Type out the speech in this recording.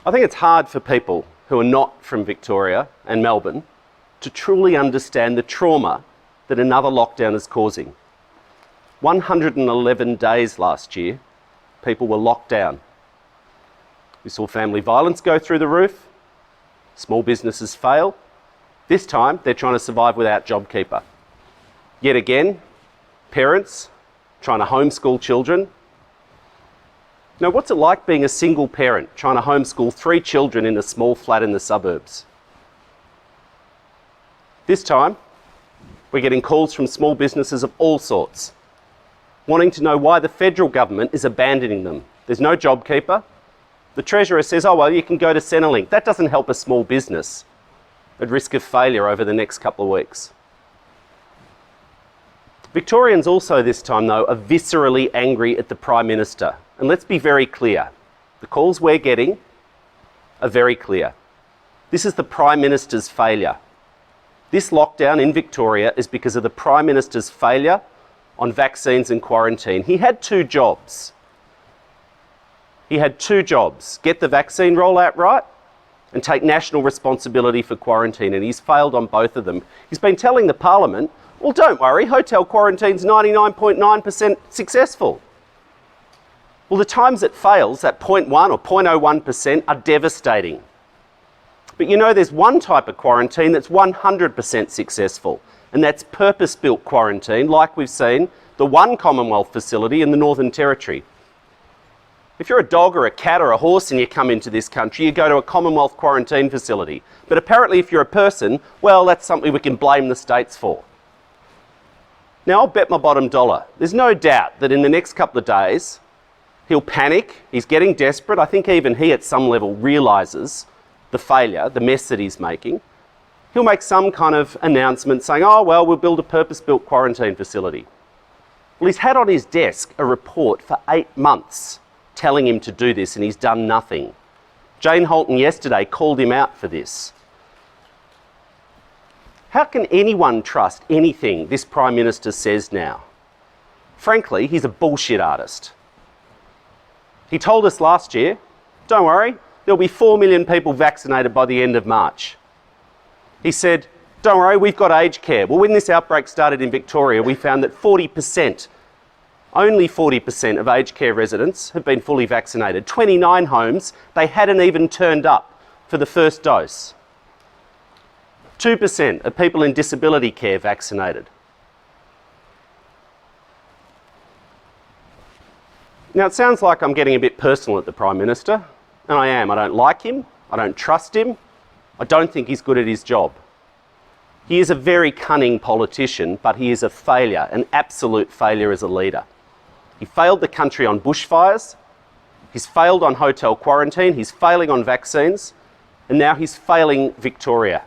I think it's hard for people who are not from Victoria and Melbourne to truly understand the trauma that another lockdown is causing. 111 days last year, people were locked down. We saw family violence go through the roof, small businesses fail. This time, they're trying to survive without JobKeeper. Yet again, parents trying to homeschool children. Now, what's it like being a single parent trying to homeschool 3 children in a small flat in the suburbs? This time, we're getting calls from small businesses of all sorts, wanting to know why the federal government is abandoning them. There's no JobKeeper. The Treasurer says, oh, well, you can go to Centrelink. That doesn't help a small business at risk of failure over the next couple of weeks. Victorians also this time, though, are viscerally angry at the Prime Minister. And let's be very clear. The calls we're getting are very clear. This is the Prime Minister's failure. This lockdown in Victoria is because of the Prime Minister's failure on vaccines and quarantine. He had 2 jobs. He had 2 jobs. Get the vaccine rollout right and take national responsibility for quarantine, and he's failed on both of them. He's been telling the Parliament, well, don't worry, hotel quarantine's 99.9% successful. Well, the times it fails, that 0.1 or 0.01%, are devastating. But you know, there's one type of quarantine that's 100% successful, and that's purpose-built quarantine, like we've seen the one Commonwealth facility in the Northern Territory. If you're a dog or a cat or a horse and you come into this country, you go to a Commonwealth quarantine facility. But apparently if you're a person, well, that's something we can blame the states for. Now, I'll bet my bottom dollar. There's no doubt that in the next couple of days, he'll panic, he's getting desperate. I think even he at some level realises the failure, the mess that he's making. He'll make some kind of announcement saying, oh, well, we'll build a purpose-built quarantine facility. Well, he's had on his desk a report for 8 months telling him to do this, and he's done nothing. Jane Holton yesterday called him out for this. How can anyone trust anything this Prime Minister says now? Frankly, he's a bullshit artist. He told us last year, don't worry, there'll be 4 million people vaccinated by the end of March. He said, don't worry, we've got aged care. Well, when this outbreak started in Victoria, we found that only 40% of aged care residents have been fully vaccinated. 29 homes, they hadn't even turned up for the first dose. 2% of people in disability care vaccinated. Now, it sounds like I'm getting a bit personal at the Prime Minister, and I am. I don't like him, I don't trust him, I don't think he's good at his job. He is a very cunning politician, but he is a failure, an absolute failure as a leader. He failed the country on bushfires, he's failed on hotel quarantine, he's failing on vaccines, and now he's failing Victoria.